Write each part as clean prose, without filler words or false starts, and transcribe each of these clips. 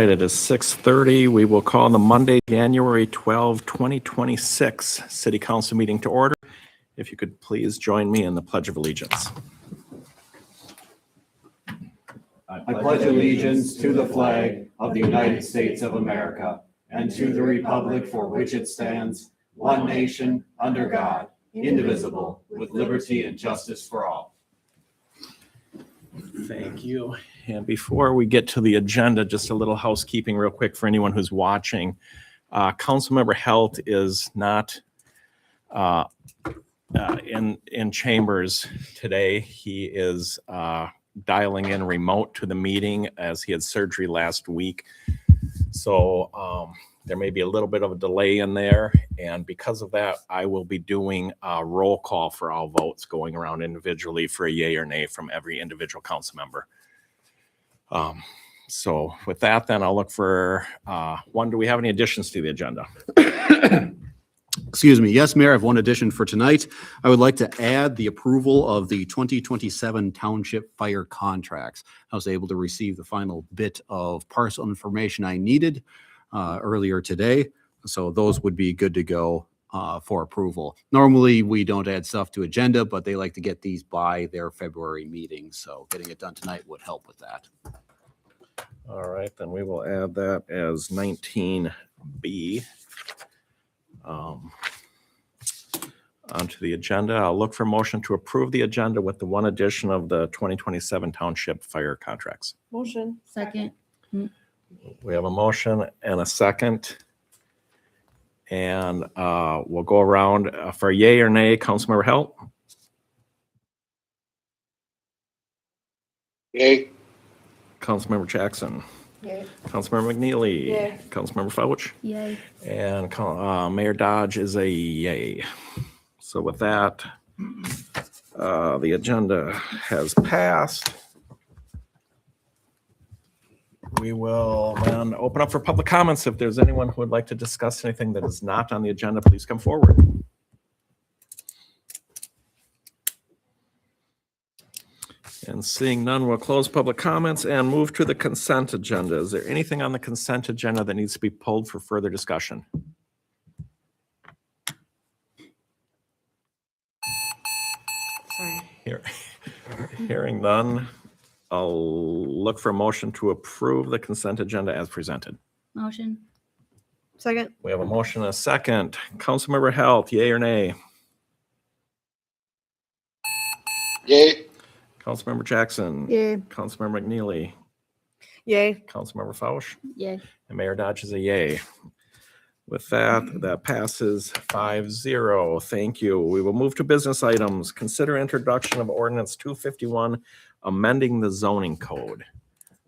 right, it is 6:30. We will call the Monday, January 12, 2026 City Council meeting to order. If you could please join me in the Pledge of Allegiance. I pledge allegiance to the flag of the United States of America and to the republic for which it stands, one nation, under God, indivisible, with liberty and justice for all. Thank you. And before we get to the agenda, just a little housekeeping real quick for anyone who's watching. Councilmember Helt is not in chambers today. He is dialing in remote to the meeting as he had surgery last week. So there may be a little bit of a delay in there. And because of that, I will be doing a roll call for all votes going around individually for a yay or nay from every individual council member. So with that, then I'll look for one. Do we have any additions to the agenda? Excuse me. Yes, Mayor, I have one addition for tonight. I would like to add the approval of the 2027 township fire contracts. I was able to receive the final bit of parcel information I needed earlier today. So those would be good to go for approval. Normally, we don't add stuff to agenda, but they like to get these by their February meeting. So getting it done tonight would help with that. All right, then we will add that as 19B. Onto the agenda. I'll look for motion to approve the agenda with the one addition of the 2027 township fire contracts. Motion. Second. We have a motion and a second. And we'll go around for yay or nay. Councilmember Helt? Yay. Councilmember Jackson? Yay. Councilmember McNeely? Yay. Councilmember Fauch? Yay. And Mayor Dodge is a yay. So with that, the agenda has passed. We will then open up for public comments. If there's anyone who would like to discuss anything that is not on the agenda, please come forward. And seeing none, we'll close public comments and move to the consent agenda. Is there anything on the consent agenda that needs to be pulled for further discussion? Sorry. Hearing none, I'll look for a motion to approve the consent agenda as presented. Motion. Second. We have a motion and a second. Councilmember Helt, yay or nay? Yay. Councilmember Jackson? Yay. Councilmember McNeely? Yay. Councilmember Fauch? Yay. And Mayor Dodge is a yay. With that, that passes 5-0. Thank you. We will move to business items. Consider introduction of ordinance 251, amending the zoning code.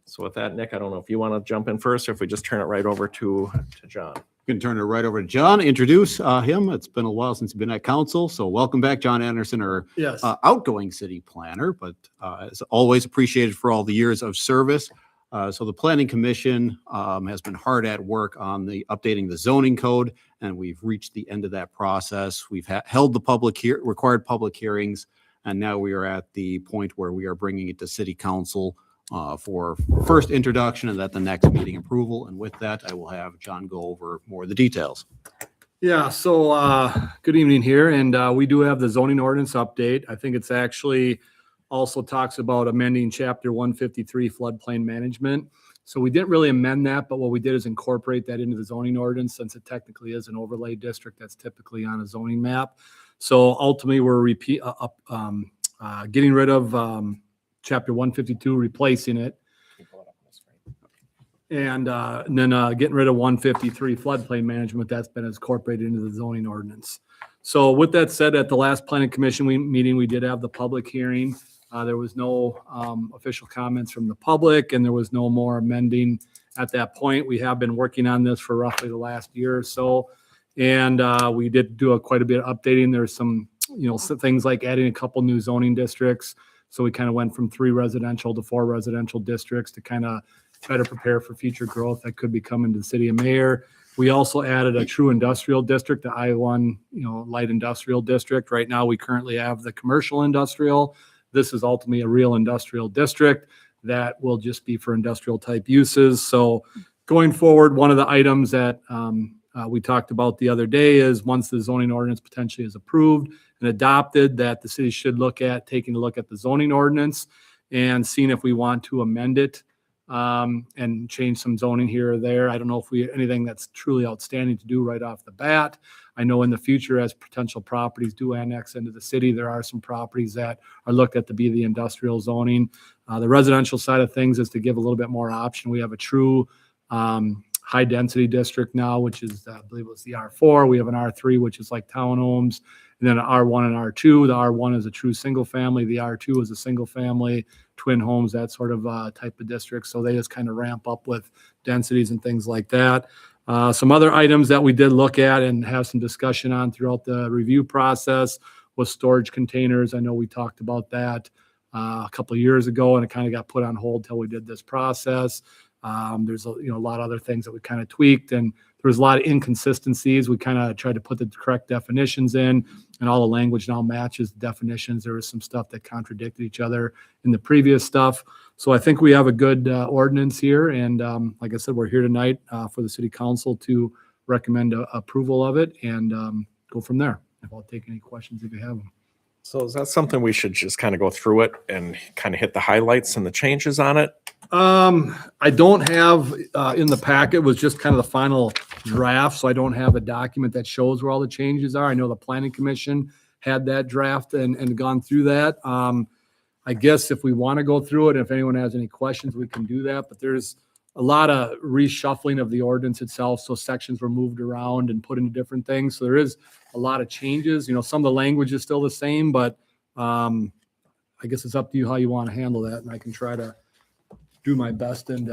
So with that, Nick, I don't know if you want to jump in first or if we just turn it right over to John. You can turn it right over to John, introduce him. It's been a while since he's been at council. So welcome back, John Anderson, our Yes. outgoing city planner, but as always appreciated for all the years of service. So the Planning Commission has been hard at work on updating the zoning code, and we've reached the end of that process. We've held the required public hearings, and now we are at the point where we are bringing it to City Council for first introduction and at the next meeting approval. And with that, I will have John go over more of the details. Yeah, so good evening here, and we do have the zoning ordinance update. I think it's actually also talks about amending chapter 153 floodplain management. So we didn't really amend that, but what we did is incorporate that into the zoning ordinance since it technically is an overlay district that's typically on a zoning map. So ultimately, we're getting rid of chapter 152, replacing it. And then getting rid of 153 floodplain management that's been incorporated into the zoning ordinance. So with that said, at the last planning commission meeting, we did have the public hearing. There was no official comments from the public, and there was no more amending at that point. We have been working on this for roughly the last year or so, and we did do quite a bit of updating. There's some, some things like adding a couple new zoning districts. So we kind of went from 3 residential to 4 residential districts to kind of try to prepare for future growth that could be coming to the city of Mayor. We also added a true industrial district, the I-1, light industrial district. Right now, we currently have the commercial industrial. This is ultimately a real industrial district that will just be for industrial type uses. So going forward, one of the items that we talked about the other day is once the zoning ordinance potentially is approved and adopted, that the city should look at taking a look at the zoning ordinance and seeing if we want to amend it and change some zoning here or there. I don't know if we anything that's truly outstanding to do right off the bat. I know in the future, as potential properties do annex into the city, there are some properties that are looked at to be the industrial zoning. The residential side of things is to give a little bit more option. We have a true high density district now, which is, I believe it was the R4. We have an R3, which is like townhomes, and then an R1 and R2. The R1 is a true single family. The R2 is a single family, twin homes, that sort of type of district. So they just kind of ramp up with densities and things like that. Some other items that we did look at and have some discussion on throughout the review process was storage containers. I know we talked about that a couple of years ago, and it kind of got put on hold till we did this process. There's a lot of other things that we kind of tweaked, and there was a lot of inconsistencies. We kind of tried to put the correct definitions in, and all the language now matches the definitions. There was some stuff that contradicted each other in the previous stuff. So I think we have a good ordinance here, and like I said, we're here tonight for the city council to recommend approval of it and go from there. I'll take any questions if you have them. So is that something we should just kind of go through it and kind of hit the highlights and the changes on it? I don't have in the packet was just kind of the final draft, so I don't have a document that shows where all the changes are. I know the planning commission had that draft and gone through that. I guess if we want to go through it, if anyone has any questions, we can do that, but there's a lot of reshuffling of the ordinance itself. So sections were moved around and put into different things. So there is a lot of changes. Some of the language is still the same, but I guess it's up to you how you want to handle that. And I can try to do my best and,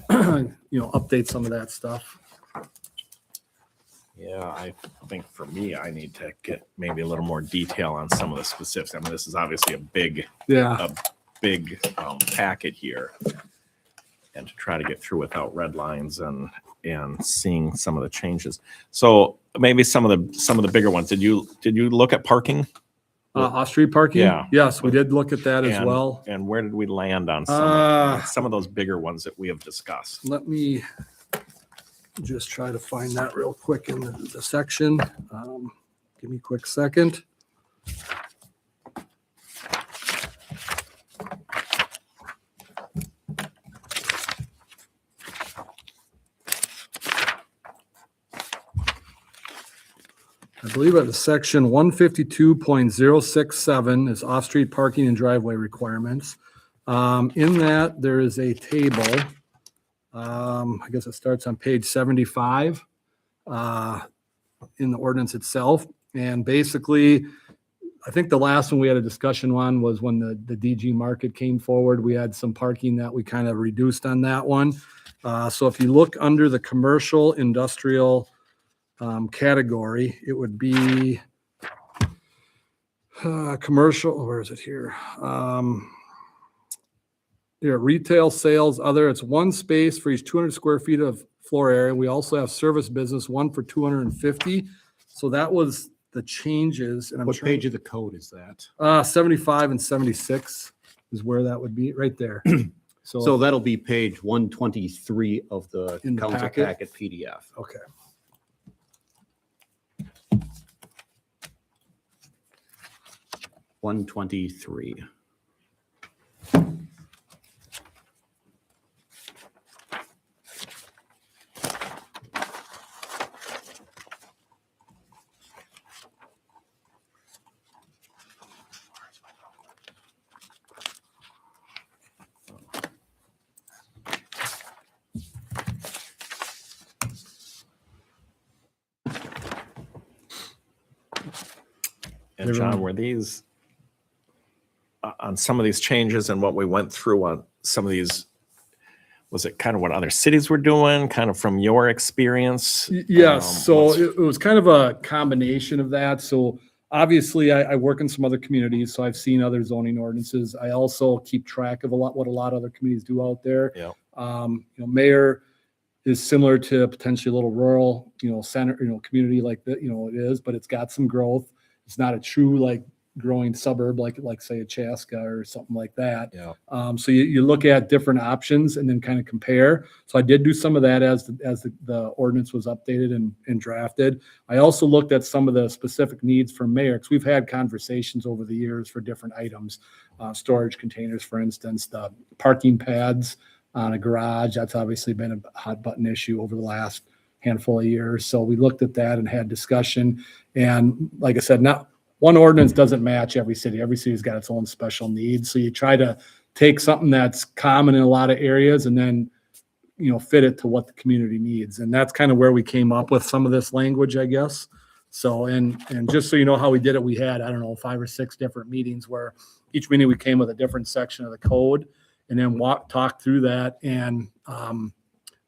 update some of that stuff. Yeah, I think for me, I need to get maybe a little more detail on some of the specifics. I mean, this is obviously a big packet here. And to try to get through without red lines and seeing some of the changes. So maybe some of the bigger ones. Did you look at parking? Off-street parking? Yeah. Yes, we did look at that as well. And where did we land on some of those bigger ones that we have discussed? Let me just try to find that real quick in the section. Give me a quick second. I believe at the section 152.067 is off-street parking and driveway requirements. In that, there is a table. I guess it starts on page 75 in the ordinance itself. And basically, I think the last one we had a discussion on was when the DG Market came forward. We had some parking that we kind of reduced on that one. So if you look under the commercial industrial category, it would be commercial. Where is it here? Retail sales, other. It's one space for each 200 square feet of floor area. We also have service business, one for 250. So that was the changes. And What page of the code is that? 75 and 76 is where that would be, right there. So that'll be page 123 of the In the council packet? packet PDF. Okay. 123. And John, were these on some of these changes and what we went through on some of these, was it kind of what other cities were doing, kind of from your experience? Yes, so what's- it was kind of a combination of that. So obviously I work in some other communities, so I've seen other zoning ordinances. I also keep track of what a lot of other communities do out there. Yeah. Mayor is similar to potentially a little rural, center, community like that, it is, but it's got some growth. It's not a true like growing suburb like say a Chaska or something like that. Yeah. So you look at different options and then kind of compare. So I did do some of that as the ordinance was updated and drafted. I also looked at some of the specific needs for mayor, because we've had conversations over the years for different items, storage containers, for instance, the parking pads on a garage. That's obviously been a hot button issue over the last handful of years. So we looked at that and had discussion. And like I said, not one ordinance doesn't match every city. Every city's got its own special needs. So you try to take something that's common in a lot of areas and then, fit it to what the community needs. And that's kind of where we came up with some of this language, I guess. So, and just so you know how we did it, we had, 5 or 6 different meetings where each meeting we came with a different section of the code and then talked through that and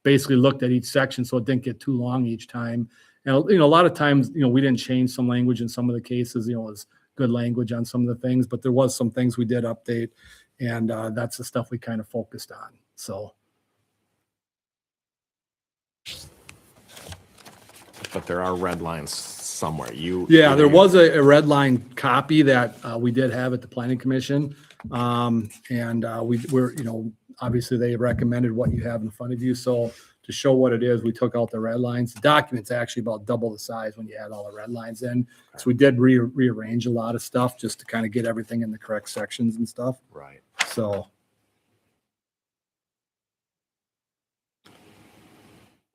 basically looked at each section so it didn't get too long each time. And, a lot of times, we didn't change some language in some of the cases, it was good language on some of the things, but there was some things we did update, and that's the stuff we kind of focused on. So. But there are red lines somewhere. Yeah, there was a red line copy that we did have at the planning commission. We're, obviously they recommended what you have in front of you. So to show what it is, we took out the red lines. The document's actually about double the size when you add all the red lines in. So we did rearrange a lot of stuff just to kind of get everything in the correct sections and stuff. Right. So.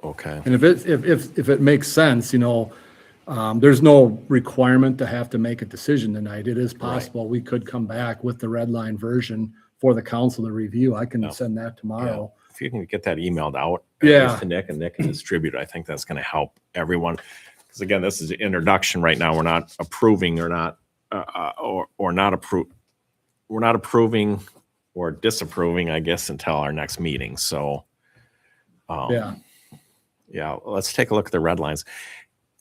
Okay. And if it makes sense, there's no requirement to have to make a decision tonight. It is possible we could come back with the red line version for the council to review. I can send that tomorrow. If you can get that emailed out Yeah. to Nick and Nick can distribute it, I think that's going to help everyone. Because again, this is an introduction right now. We're not approving or not, or not approve. We're not approving or disapproving, I guess, until our next meeting. So, yeah, let's take a look at the red lines.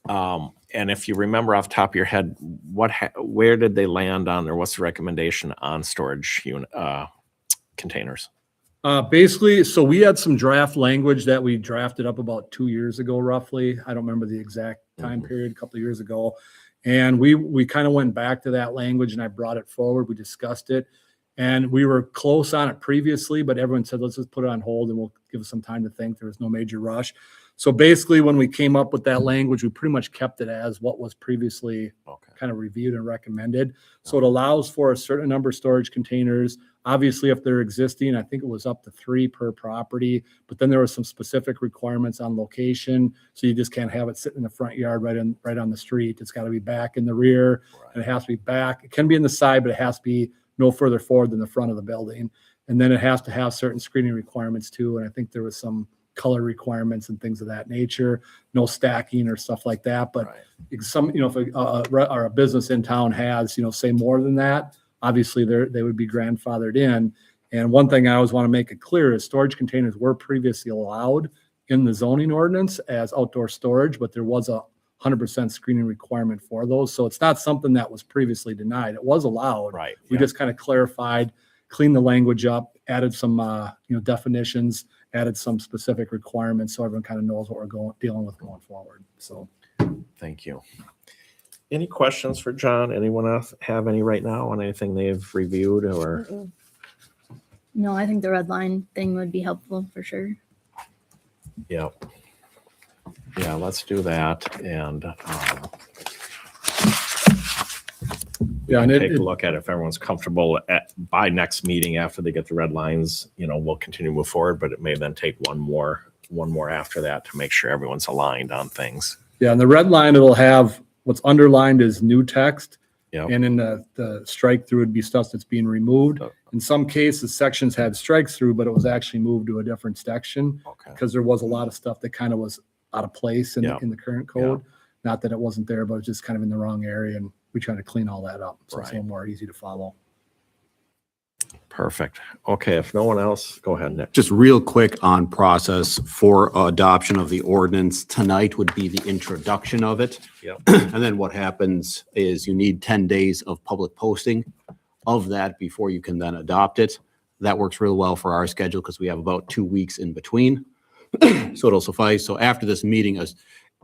And if you remember off the top of your head, where did they land on, or what's the recommendation on storage unit containers? Basically, so we had some draft language that we drafted up about 2 years ago, roughly. I don't remember the exact time period, a couple of years ago. And we kind of went back to that language and I brought it forward. We discussed it and we were close on it previously, but everyone said, let's just put it on hold and we'll give us some time to think. There was no major rush. So basically when we came up with that language, we pretty much kept it as what was previously kind of reviewed and recommended. So it allows for a certain number of storage containers. Obviously, if they're existing, I think it was up to 3 per property, but then there were some specific requirements on location. So you just can't have it sitting in the front yard right on the street. It's got to be back in the rear and it has to be back. It can be in the side, but it has to be no further forward than the front of the building. And then it has to have certain screening requirements too. And I think there was some color requirements and things of that nature, no stacking or stuff like that. But some, if a business in town has, say more than that, obviously they would be grandfathered in. And one thing I always want to make it clear is storage containers were previously allowed in the zoning ordinance as outdoor storage, but there was a 100% screening requirement for those. So it's not something that was previously denied. It was allowed. Right. We just kind of clarified, cleaned the language up, added some, definitions, added some specific requirements so everyone kind of knows what we're dealing with going forward. So Thank you. Any questions for John? Anyone else have any right now on anything they've reviewed or? No, I think the red line thing would be helpful for sure. Yeah. Yeah, let's do that and and take a look at it. If everyone's comfortable by next meeting after they get the red lines, we'll continue to move forward, but it may then take one more after that to make sure everyone's aligned on things. Yeah, and the red line, it'll have what's underlined is new text. Yep. And in the strike through would be stuff that's being removed. In some cases, sections had strikes through, but it was actually moved to a different section because there was a lot of stuff that kind of was out of place in the current code. Not that it wasn't there, but it was just kind of in the wrong area. And we try to clean all that up. So it's a little more easy to follow. Perfect. Okay, if no one else, go ahead, Nick. Just real quick on process for adoption of the ordinance tonight would be the introduction of it. Yep. And then what happens is you need 10 days of public posting of that before you can then adopt it. That works real well for our schedule because we have about 2 weeks in between. So it'll suffice. So after this meeting,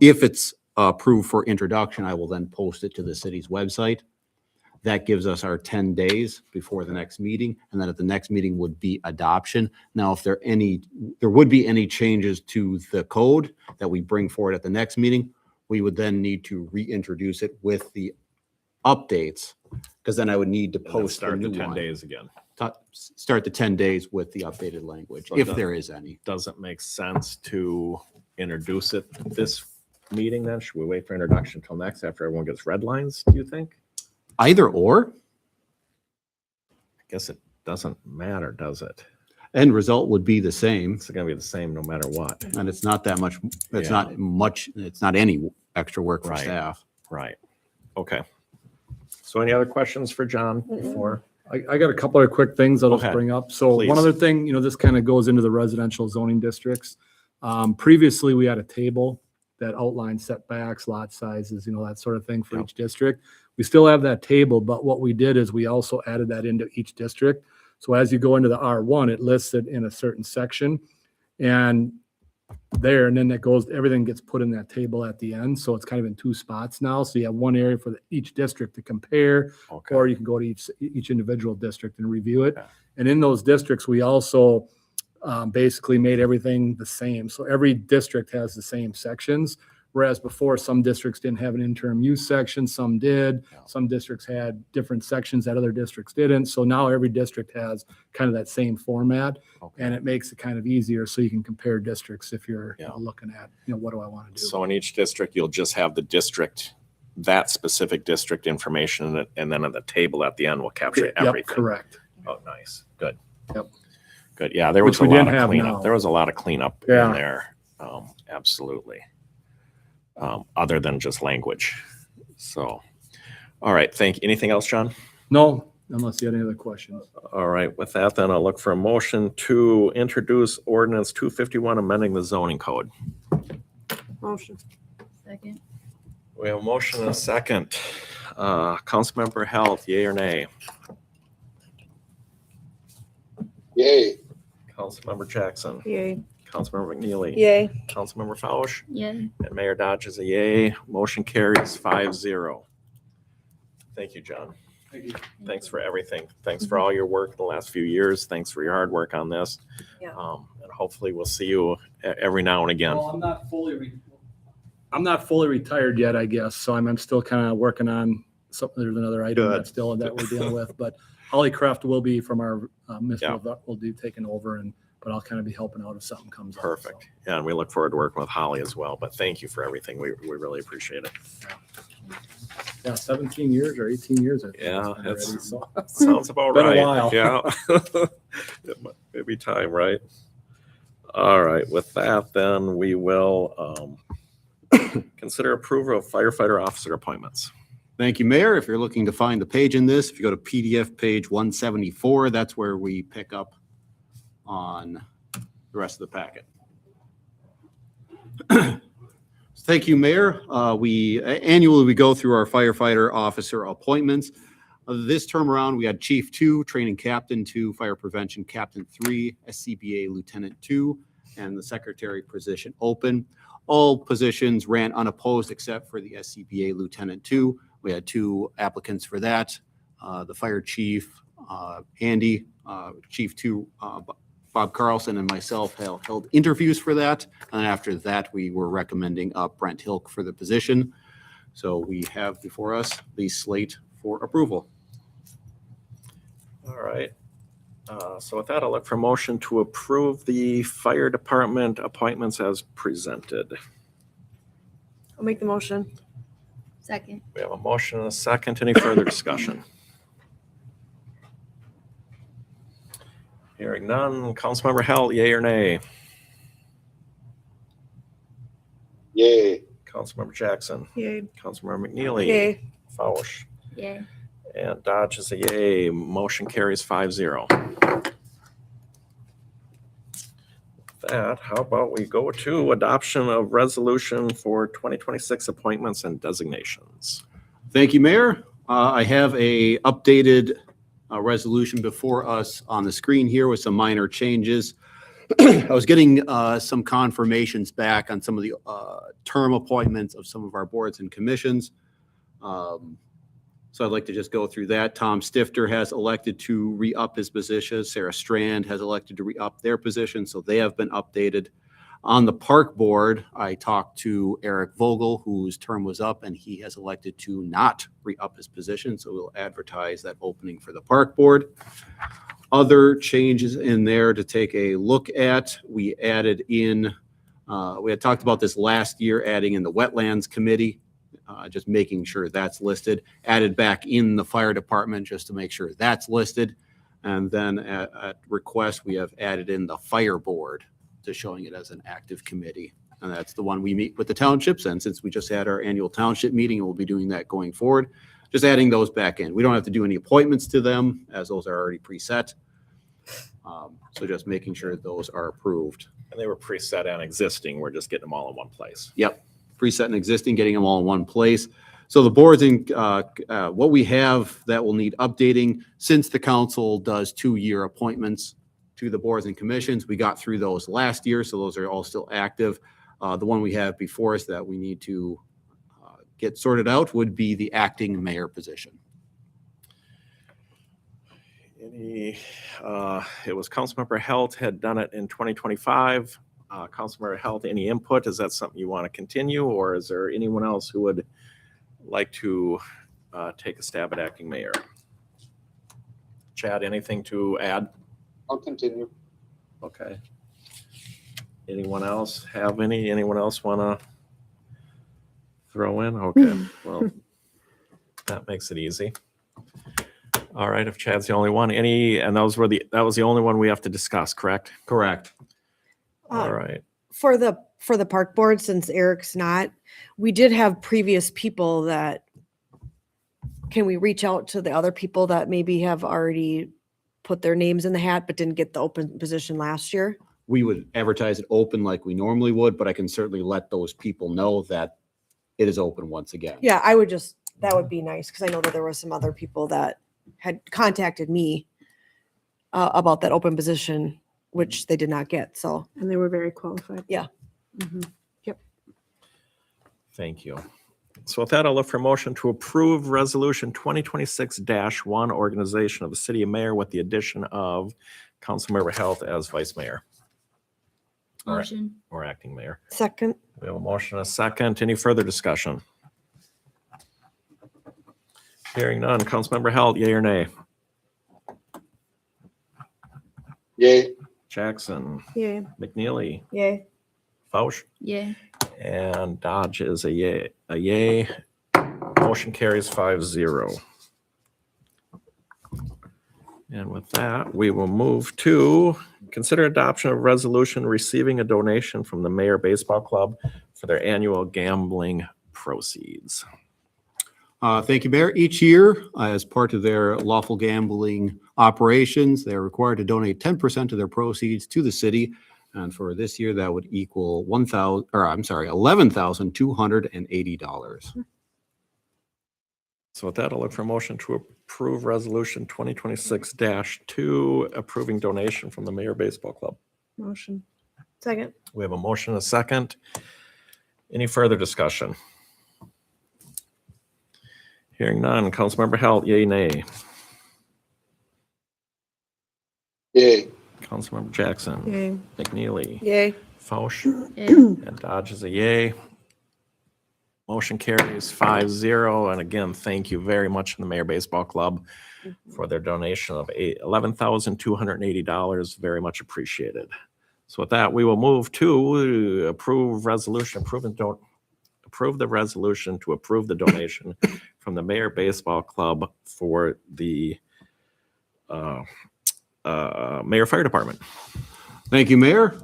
if it's approved for introduction, I will then post it to the city's website. That gives us our 10 days before the next meeting, and then at the next meeting would be adoption. Now, if there would be any changes to the code that we bring forward at the next meeting, we would then need to reintroduce it with the updates, because then I would need to And then post a start the new 10 one. days again. Start the 10 days with the updated language, So if the- there is any. Doesn't make sense to introduce it this meeting then? Should we wait for introduction until next after everyone gets red lines, do you think? Either or, I guess it doesn't matter, does it? end result would be the same, It's gonna be the same no matter what. and it's not that much, it's Yeah. not much, it's not any extra work for Right. staff. Right. Okay. So any other questions for John before? I got a couple of quick things I'll just Okay. bring up. So Please. one other thing, this kind of goes into the residential zoning districts. Previously, we had a table that outlined setbacks, lot sizes, that sort of thing for Yep. each district. We still have that table, but what we did is we also added that into each district. So as you go into the R1, it lists it in a certain section. And then everything gets put in that table at the end. So it's kind of in two spots now. So you have one area for each district to compare, Okay. or you can go to each individual district and review it. Yeah. And in those districts, we also basically made everything the same. So every district has the same sections, whereas before some districts didn't have an interim use section, some did. Yeah. Some districts had different sections that other districts didn't. So now every district has kind of that same format, Okay. and it makes it kind of easier so you can compare districts if you're Yeah. looking at, what do I want to do? So in each district, you'll just have the district, that specific district information, and then at the table at the end, we'll capture Yep, everything. correct. Oh, nice. Good. Yep. Good. Yeah, there Which was a we lot didn't of have cleanup. now. There was a lot of cleanup Yeah. in there. Absolutely. Other than just language. So, all right. Anything else, John? No, unless you had any other questions. All right. With that, then I'll look for a motion to introduce ordinance 251, amending the zoning code. Motion. Second. We have a motion and a second. Councilmember Health, yay or nay? Yay. Councilmember Jackson, Yay. Councilmember McNeely. Yay. Councilmember Fausch, Yay. and Mayor Dodge is a yay. Motion carries 5-0. Thank you, John. Thanks for everything. Thanks for all your work the last few years. Thanks for your hard work on this. Yeah. And hopefully we'll see you every now and again. Well, I'm not fully retired yet, I guess. So I'm still kind of working on something. There's another item Good. that's still that we're dealing with, but Holly Kraft will be from our municipal, Yeah. will do taking over, but I'll kind of be helping out if something comes up. Perfect. Yeah, and we look forward to working with Holly as well. But thank you for everything. We really appreciate it. Yeah, 17 years or 18 years. I think Yeah, it's been already, it's- so. Sounds about Been a right. while. Yeah. It be time, right? All right, with that, then we will consider approval of firefighter officer appointments. Thank you, Mayor. If you're looking to find the page in this, if you go to PDF page 174, that's where we pick up on the rest of the packet. Thank you, Mayor. Annually, we go through our firefighter officer appointments. This term around, we had Chief 2, Training Captain 2, Fire Prevention Captain 3, SCBA Lieutenant 2, and the Secretary position open. All positions ran unopposed except for the SCBA Lieutenant 2. We had 2 applicants for that. The Fire Chief, Andy, Chief 2, Bob Carlson, and myself held interviews for that. And after that, we were recommending Brent Hilk for the position. So we have before us the slate for approval. All right. So with that, I'll look for motion to approve the fire department appointments as presented. I'll make the motion. Second. We have a motion and a second. Any further discussion? Hearing none. Councilmember Hell, yay or nay? Yay. Councilmember Jackson, Yay. Councilmember McNeely. Yay. Fausch, Yay. and Dodge is a yay. Motion carries 5-0. With that, how about we go to adoption of resolution for 2026 appointments and designations? Thank you, Mayor. I have a updated resolution before us on the screen here with some minor changes. I was getting some confirmations back on some of the term appointments of some of our boards and commissions. So I'd like to just go through that. Tom Stifter has elected to re-up his position. Sarah Strand has elected to re-up their position, so they have been updated. On the park board, I talked to Eric Vogel, whose term was up, and he has elected to not re-up his position, so we'll advertise that opening for the park board. Other changes in there to take a look at, we added in, we had talked about this last year, adding in the Wetlands Committee, just making sure that's listed, added back in the fire department just to make sure that's listed. And then at request, we have added in the fire board to showing it as an active committee. And that's the one we meet with the townships. And since we just had our annual township meeting, we'll be doing that going forward. Just adding those back in. We don't have to do any appointments to them as those are already preset. So just making sure those are approved. And they were preset and existing. We're just getting them all in one place. Yep, preset and existing, getting them all in one place. So the boards in, what we have that will need updating, since the council does 2-year appointments to the boards and commissions, we got through those last year, so those are all still active. The one we have before us that we need to get sorted out would be the acting mayor position. It was Councilmember Helt had done it in 2025. Councilmember Helt, any input? Is that something you want to continue, or is there anyone else who would like to take a stab at acting mayor? Chad, anything to add? I'll continue. Okay. Anyone else have any? Anyone else want to throw in? Okay, well, that makes it easy. All right, if Chad's the only one, and that was the only one we have to discuss, correct? Correct. All right. For the park board, since Eric's not, we did have previous people that, can we reach out to the other people that maybe have already put their names in the hat but didn't get the open position last year? We would advertise it open like we normally would, but I can certainly let those people know that it is open once again. Yeah, that would be nice, because I know that there were some other people that had contacted me about that open position, which they did not get, so. And they were very qualified. Yeah. Mhm. Thank you. So with that, I'll look for a motion to approve Resolution 2026-1, organization of the city of Mayor, with the addition of Councilmember Helt as vice mayor. All right. Motion. Or acting mayor. Second. We have a motion, and a second. Any further discussion? Hearing none. Councilmember Helt, yea or nay? Yay. Jackson, Yay. McNeely, Yay. Fausch, Yeah. and Dodge is a yay. A yay. Motion carries 5-0. And with that, we will move to consider adoption of resolution receiving a donation from the Mayor Baseball Club for their annual gambling proceeds. Thank you, Mayor. Each year, as part of their lawful gambling operations, they're required to donate 10% of their proceeds to the city. And for this year, that would equal $11,280. So with that, I'll look for a motion to approve Resolution 2026-2, approving donation from the Mayor Baseball Club. Motion. Second. We have a motion, and a second. Any further discussion? Hearing none. Councilmember Helt, yea, nay. Yay. Councilmember Jackson. Yay. McNeely. Yay. Fausch. Yeah. And Dodge is a yay. Motion carries 5-0. And again, thank you very much to the Mayor Baseball Club for their donation of $11,280. Very much appreciated. So with that, we will move to approve the resolution to approve the donation from the Mayor Baseball Club for the Mayor Fire Department. Thank you, Mayor.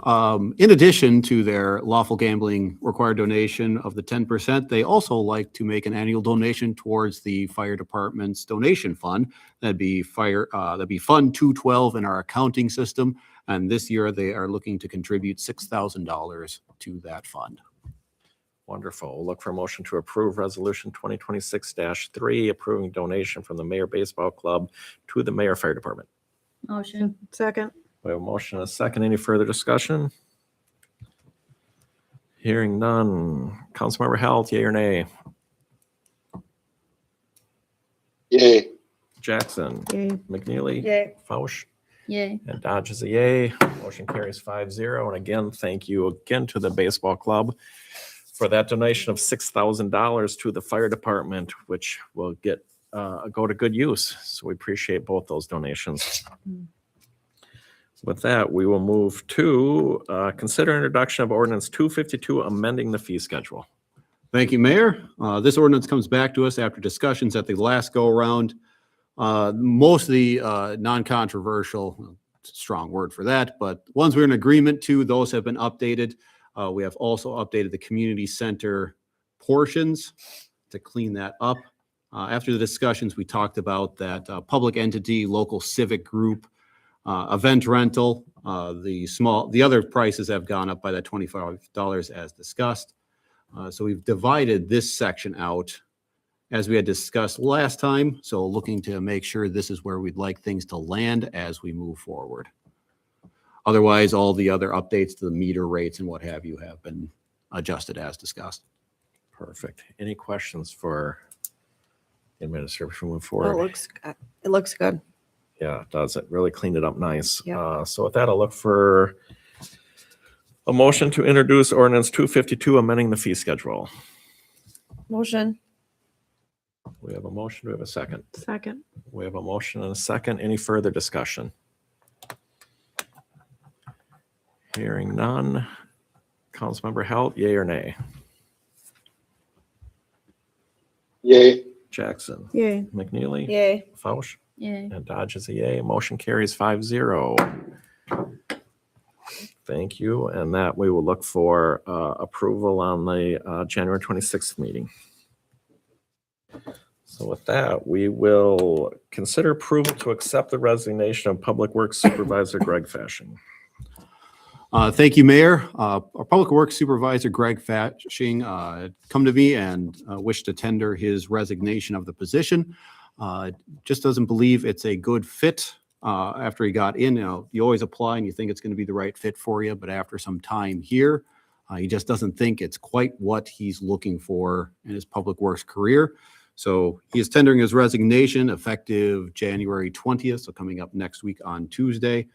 In addition to their lawful gambling required donation of the 10%, they also like to make an annual donation towards the fire department's donation fund. That'd be Fund 212 in our accounting system. And this year they are looking to contribute $6,000 to that fund. Wonderful. We'll look for a motion to approve Resolution 2026-3, approving donation from the Mayor Baseball Club to the Mayor Fire Department. Motion. Second. We have a motion, and a second. Any further discussion? Hearing none. Councilmember Helt, yea or nay? Yay. Jackson, Yay. McNeely, Yay. Fausch, Yay. and Dodge is a yay. Motion carries 5-0. And again, thank you again to the baseball club for that donation of $6,000 to the fire department, which will go to good use. So we appreciate both those donations. With that, we will move to consider introduction of ordinance 252, amending the fee schedule. Thank you, Mayor. This ordinance comes back to us after discussions at the last go-around. Most of the non-controversial, strong word for that, but ones we're in agreement to, those have been updated. We have also updated the community center portions to clean that up. After the discussions, we talked about that public entity, local civic group, event rental, the other prices have gone up by that $25 as discussed. So we've divided this section out as we had discussed last time. So looking to make sure this is where we'd like things to land as we move forward. Otherwise, all the other updates to the meter rates and what have you have been adjusted as discussed. Perfect. Any questions for the administrator before we move Oh, forward? it looks good. Yeah, it does. It really cleaned it up nice. Yeah. So with that, I'll look for a motion to introduce ordinance 252, amending the fee schedule. Motion. We have a motion. Do we have a second? Second. We have a motion and a second. Any further discussion? Hearing none. Councilmember Halt, yay or nay? Yay. Jackson, Yay. McNeely, Yay. Fausch, Yay. and Dodge is a yay. Motion carries 5-0. Thank you. And that we will look for approval on the January 26th meeting. So with that, we will consider approval to accept the resignation of Public Works Supervisor Greg Fashing. Thank you, Mayor. Our Public Works Supervisor, Greg Fashing, come to me and wished to tender his resignation of the position. Just doesn't believe it's a good fit after he got in. You always apply and you think it's going to be the right fit for you, but after some time here, he just doesn't think it's quite what he's looking for in his public works career. So he is tendering his resignation effective January 20th, so coming up next week on Tuesday.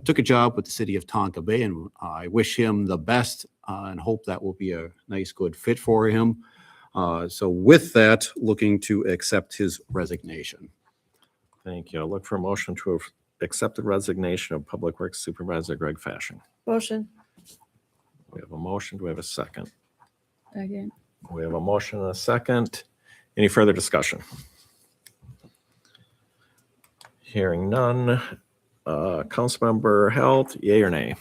Took a job with the city of Tonka Bay, and I wish him the best and hope that will be a nice, good fit for him. So with that, looking to accept his resignation. Thank you. I'll look for a motion to accept the resignation of Public Works Supervisor Greg Fashing. Motion. We have a motion. Do we have a second? Second. We have a motion and a second. Any further discussion? Hearing none. Councilmember Halt, yay or nay?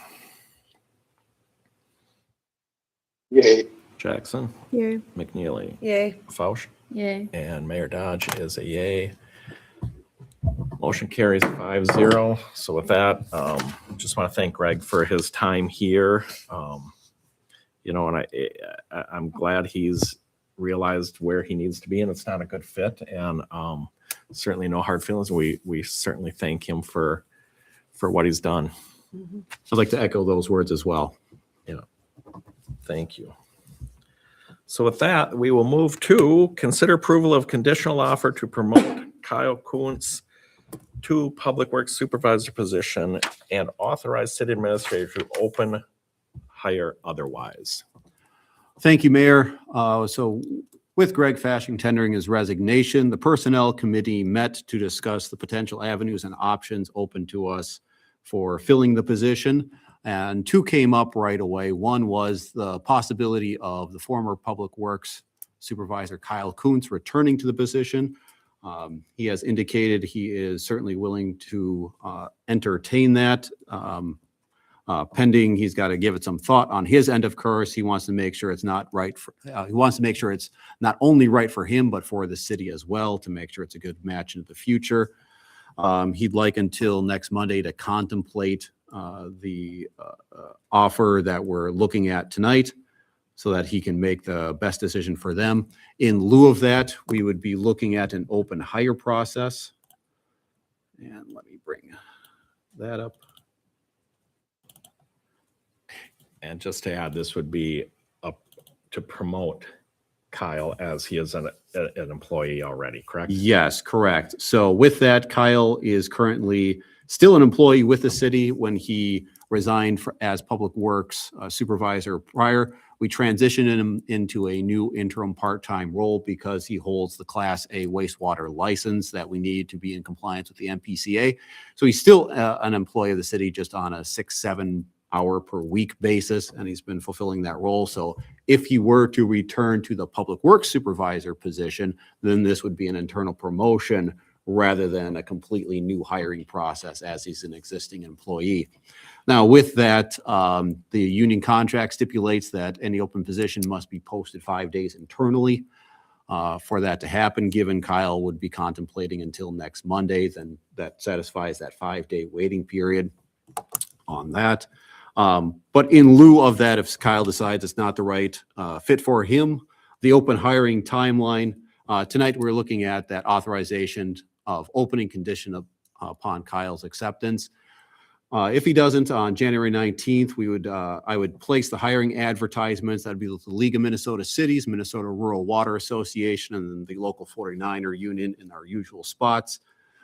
Yay. Jackson, Yay. McNeely, Yay. Fausch, Yay. and Mayor Dodge is a yay. Motion carries 5-0. So with that, just want to thank Greg for his time here. And I'm glad he's realized where he needs to be, and it's not a good fit. And certainly no hard feelings. We certainly thank him for what he's done. I'd like to echo those words as well. Thank you. So with that, we will move to consider approval of conditional offer to promote Kyle Kuntz to Public Works Supervisor position and authorize city administrator to open hire otherwise. Thank you, Mayor. So with Greg Fashing tendering his resignation, the Personnel Committee met to discuss the potential avenues and options open to us for filling the position. And two came up right away. One was the possibility of the former Public Works Supervisor Kyle Kuntz returning to the position. He has indicated he is certainly willing to entertain that. Pending, he's got to give it some thought on his end, of course. He wants to make sure it's not right for, he wants to make sure it's not only right for him, but for the city as well, to make sure it's a good match into the future. He'd like until next Monday to contemplate the offer that we're looking at tonight so that he can make the best decision for them. In lieu of that, we would be looking at an open hire process. And let me bring that up. And just to add, this would be up to promote Kyle as he is an employee already, correct? Yes, correct. So with that, Kyle is currently still an employee with the city. When he resigned as Public Works Supervisor prior, we transitioned him into a new interim part-time role because he holds the Class A wastewater license that we need to be in compliance with the MPCA. So he's still an employee of the city, just on a 6-7 hour per week basis, and he's been fulfilling that role. So if he were to return to the Public Works Supervisor position, then this would be an internal promotion rather than a completely new hiring process as he's an existing employee. Now, with that, the union contract stipulates that any open position must be posted 5 days internally. For that to happen, given Kyle would be contemplating until next Monday, then that satisfies that 5-day waiting period on that. But in lieu of that, if Kyle decides it's not the right fit for him, the open hiring timeline, tonight we're looking at that authorization of opening condition upon Kyle's acceptance. If he doesn't, on January 19th, I would place the hiring advertisements. That'd be with the League of Minnesota Cities, Minnesota Rural Water Association, and then the local 49er union in our usual spots.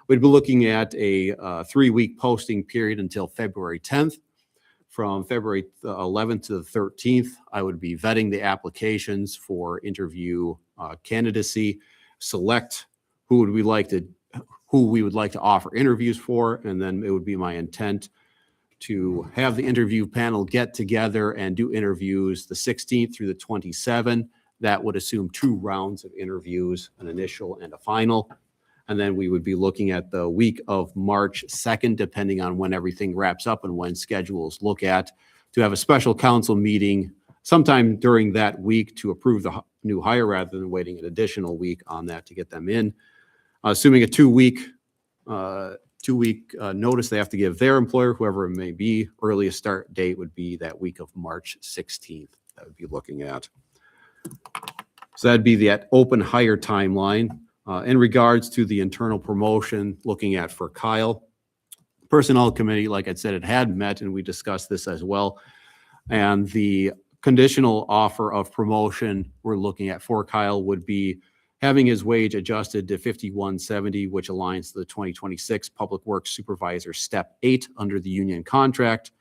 We'd be looking at a 3-week posting period until February 10th. From February 11th to the 13th, I would be vetting the applications for interview candidacy, select who we would like to offer interviews for, and then it would be my intent to have the interview panel get together and do interviews the 16th through the 27th. That would assume 2 rounds of interviews, an initial and a final. And then we would be looking at the week of March 2nd, depending on when everything wraps up and when schedules look at, to have a special council meeting sometime during that week to approve the new hire rather than waiting an additional week on that to get them in. Assuming a 2-week notice they have to give their employer, whoever it may be. Earliest start date would be that week of March 16th. That would be looking at. So that'd be that open hire timeline. In regards to the internal promotion, looking at for Kyle, Personnel Committee, like I said, it had met and we discussed this as well. And the conditional offer of promotion we're looking at for Kyle would be having his wage adjusted to $51.70, which aligns to the 2026 Public Works Supervisor Step 8 under the union contract.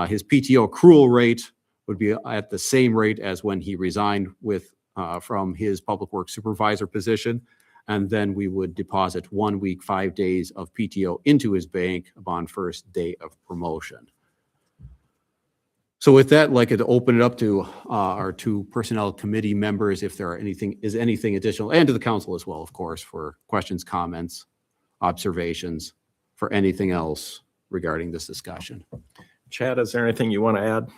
His PTO accrual rate would be at the same rate as when he resigned from his Public Works Supervisor position. And then we would deposit 1 week, 5 days of PTO into his bank upon first day of promotion. So with that, I'd like to open it up to our 2 Personnel Committee members, if there is anything additional, and to the council as well, of course, for questions, comments, observations, for anything else regarding this discussion. Chad, is there anything you want to add?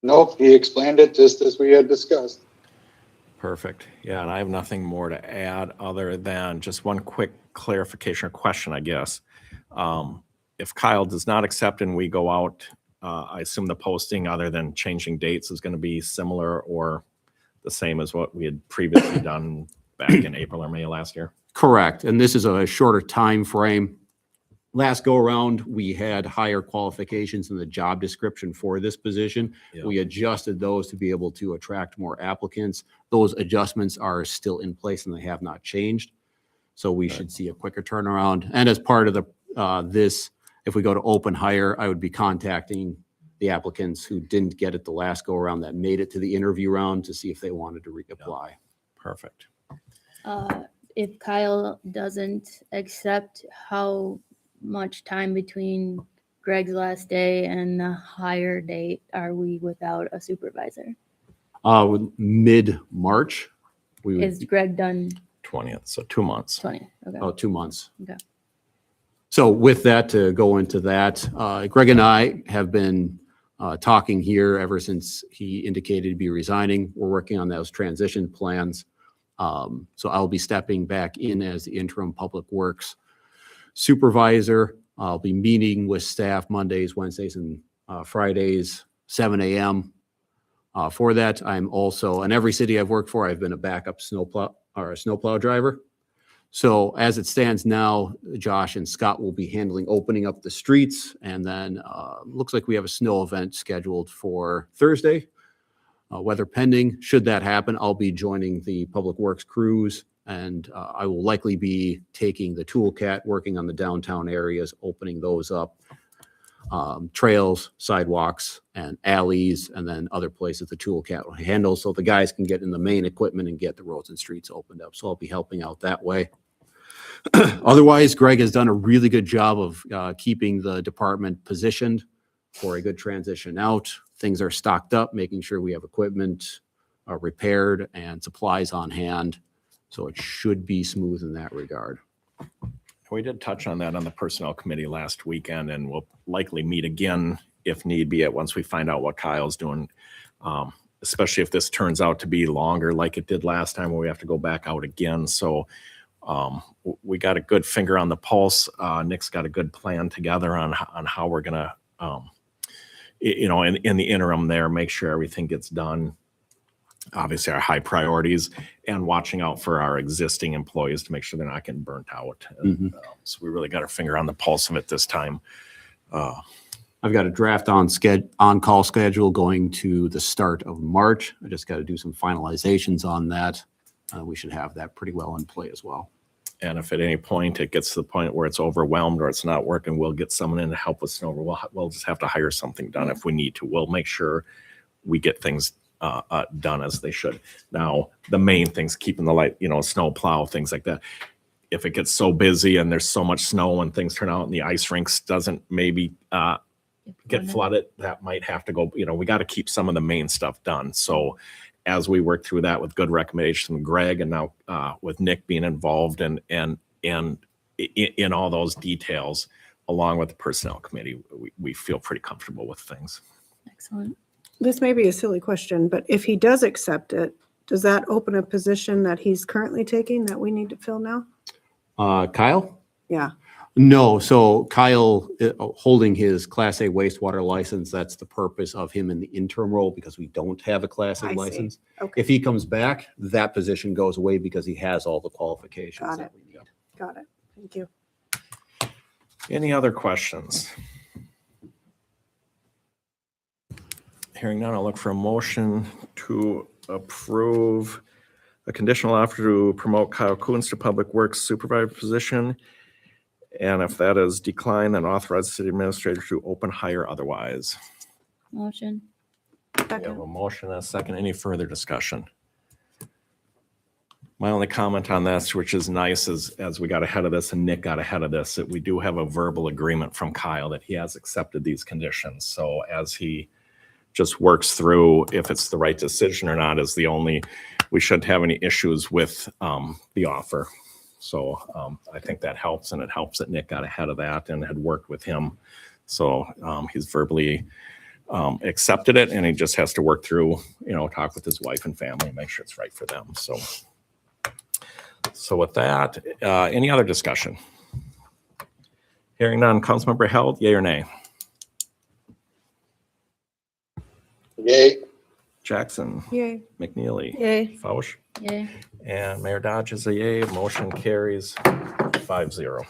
Nope, he explained it just as we had discussed. Perfect. Yeah, and I have nothing more to add other than just one quick clarification or question, I guess. If Kyle does not accept and we go out, I assume the posting, other than changing dates, is going to be similar or the same as what we had previously done back in April or May last year? Correct. And this is a shorter time frame. Last go around, we had higher qualifications in the job description for this position. Yeah. We adjusted those to be able to attract more applicants. Those adjustments are still in place and they have not changed. So we should see a quicker turnaround. And as part of this, if we go to open hire, I would be contacting the applicants who didn't get it the last go around that made it to the interview round to see if they wanted to reapply. Perfect. If Kyle doesn't accept, how much time between Greg's last day and the hire date are we without a supervisor? With mid-March, we would, Is Greg done 20th, so 2 months. 20? Okay. 2 months. Okay. So with that, to go into that, Greg and I have been talking here ever since he indicated to be resigning. We're working on those transition plans. So I'll be stepping back in as the interim Public Works Supervisor. I'll be meeting with staff Mondays, Wednesdays, and Fridays, 7 a.m. For that, I'm also, in every city I've worked for, I've been a backup snowplow driver. So as it stands now, Josh and Scott will be handling opening up the streets, and then looks like we have a snow event scheduled for Thursday. Weather pending. Should that happen, I'll be joining the Public Works crews, and I will likely be taking the Toolcat, working on the downtown areas, opening those up. Trails, sidewalks, and alleys, and then other places the Toolcat will handle, so the guys can get in the main equipment and get the roads and streets opened up. So I'll be helping out that way. Otherwise, Greg has done a really good job of keeping the department positioned for a good transition out. Things are stocked up, making sure we have equipment repaired and supplies on hand. So it should be smooth in that regard. We did touch on that on the personnel committee last weekend, and we'll likely meet again if need be once we find out what Kyle's doing. Especially if this turns out to be longer like it did last time where we have to go back out again. So we got a good finger on the pulse. Nick's got a good plan together on how we're gonna, in the interim there, make sure everything gets done. Obviously our high priorities, and watching out for our existing employees to make sure they're not getting burnt out. And, so we really got our finger on the pulse of it this time. I've got a draft on-call schedule going to the start of March. I just got to do some finalizations on that. We should have that pretty well in play as well. And if at any point it gets to the point where it's overwhelmed or it's not working, we'll get someone in to help with snow. We'll just have to hire something done if we need to. We'll make sure we get things done as they should. Now, the main things, keeping the light, snow plow, things like that. If it gets so busy and there's so much snow and things turn out and the ice rinks doesn't maybe get flooded, that might have to go, we got to keep some of the main stuff done. So as we work through that with good recommendations from Greg, and now with Nick being involved and in all those details, along with the personnel committee, we feel pretty comfortable with things. Excellent. This may be a silly question, but if he does accept it, does that open a position that he's currently taking that we need to fill now? Kyle? Yeah. No, so Kyle holding his Class A wastewater license, that's the purpose of him in the interim role, because we don't have a Class A I see. license. Okay. If he comes back, that position goes away because he has all the qualifications Got that it. we need. Got it. Thank you. Any other questions? Hearing none, I'll look for a motion to approve a conditional offer to promote Kyle Coons to Public Works Supervisor position. And if that is declined, then authorize the city administrator to open hire otherwise. Motion. We have a motion and a second. Any further discussion? My only comment on this, which is nice, is as we got ahead of this and Nick got ahead of this, that we do have a verbal agreement from Kyle that he has accepted these conditions. So as he just works through if it's the right decision or not we shouldn't have any issues with the offer. So I think that helps, and it helps that Nick got ahead of that and had worked with him. So he's verbally accepted it, and he just has to work through, talk with his wife and family, make sure it's right for them. So with that, any other discussion? Hearing none, Councilmember Held, yea or nay? Yay. Jackson, Yay. McNeely, Yay. Fausch, Yay. and Mayor Dodge is a yea. Motion carries 5-0.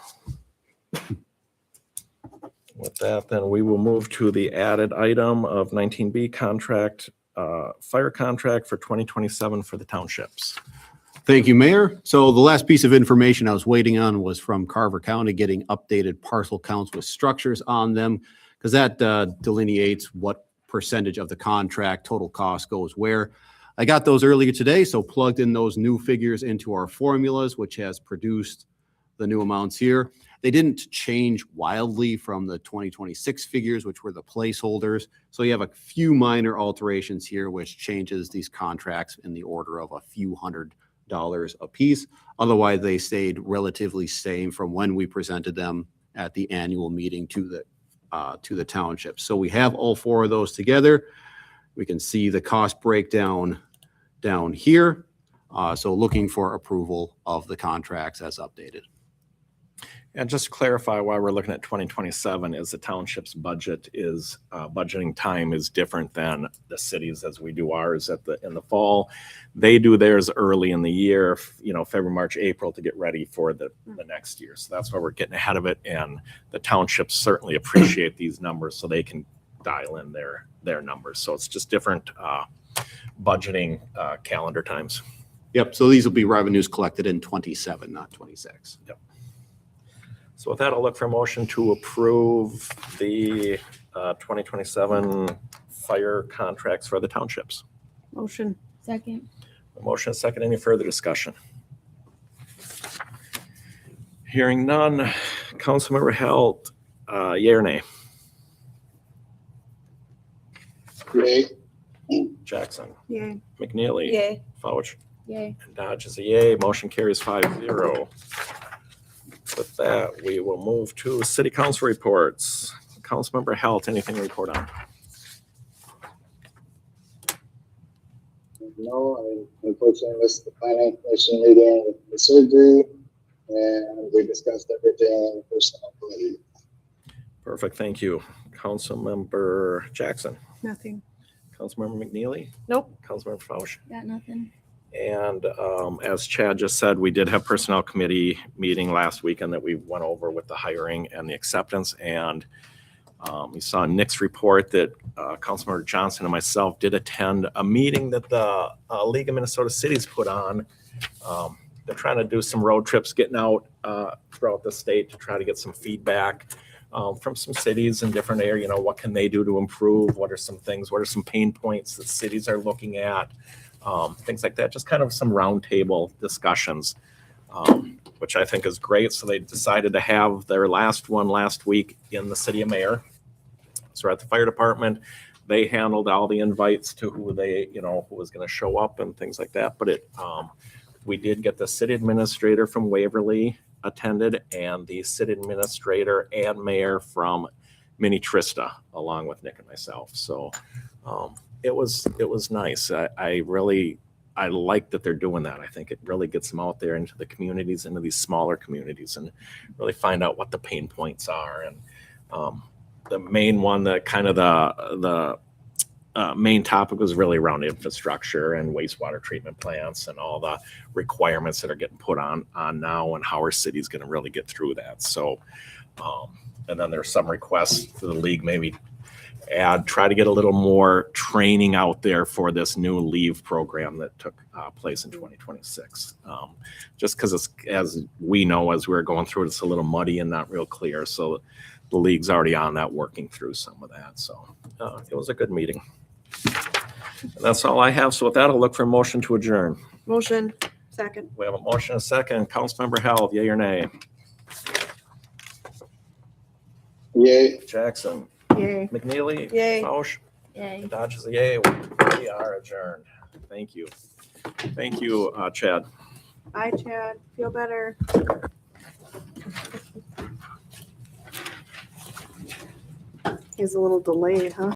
With that, then we will move to the added item of 19B contract, fire contract for 2027 for the townships. Thank you, Mayor. So the last piece of information I was waiting on was from Carver County getting updated parcel counts with structures on them, because that delineates what percentage of the contract total cost goes where. I got those earlier today, so plugged in those new figures into our formulas, which has produced the new amounts here. They didn't change wildly from the 2026 figures, which were the placeholders. So you have a few minor alterations here, which changes these contracts in the order of a few $100s a piece. Otherwise, they stayed relatively same from when we presented them at the annual meeting to the township. So we have all four of those together. We can see the cost breakdown down here. So looking for approval of the contracts as updated. And just to clarify why we're looking at 2027 is the township's budget is, budgeting time is different than the cities as we do ours in the fall. They do theirs early in the year, February, March, April to get ready for the next year. So that's why we're getting ahead of it. And the townships certainly appreciate these numbers so they can dial in their numbers. So it's just different budgeting calendar times. Yep, so these will be revenues collected in 27, not 26. So with that, I'll look for a motion to approve the 2027 fire contracts for the townships. Motion. Second. A motion and a second. Any further discussion? Hearing none. Councilmember Halt, yea or nay? Yay. Jackson, Yay. McNeely. Yay. Fauch, Yay. and Dodge is a yay. Motion carries 5-0. With that, we will move to city council reports. Councilmember Halt, anything to report on? No, I unfortunately missed the planning commission meeting with the surgery, and we discussed everything in the personnel committee. Perfect, thank you. Councilmember Jackson, Nothing. Councilmember McNeely, Nope. Councilmember Fauch. Got nothing. And as Chad just said, we did have personnel committee meeting last weekend that we went over with the hiring and the acceptance. And we saw Nick's report that Councilmember Johnson and myself did attend a meeting that the League of Minnesota Cities put on. They're trying to do some road trips, getting out throughout the state to try to get some feedback from some cities in different areas. What can they do to improve? What are some things? What are some pain points that cities are looking at? Things like that, just kind of some roundtable discussions, which I think is great. So they decided to have their last one last week in the city of Mayor. So at the fire department, they handled all the invites to who who was going to show up and things like that. But we did get the city administrator from Waverly attended, and the city administrator and mayor from Minnetrista, along with Nick and myself. So it was nice. I like that they're doing that. I think it really gets them out there into the communities, into these smaller communities, and really find out what the pain points are. And the main one, the kind of the main topic was really around infrastructure and wastewater treatment plants and all the requirements that are getting put on now, and how our city's going to really get through that. So, and then there's some requests for the league, maybe try to get a little more training out there for this new leave program that took place in 2026. Just because it's, as we know, as we're going through it, it's a little muddy and not real clear. So the league's already on that, working through some of that. So it was a good meeting. And that's all I have. So with that, I'll look for a motion to adjourn. Motion. Second. We have a motion, a second. Councilmember Held, yea or nay? Yay. Jackson, Yay. McNeely, Yay. Fauch, Yay. and Dodge is a yay. We are adjourned. Thank you. Thank you, Chad. Bye, Chad. Feel better. He's a little delayed, huh?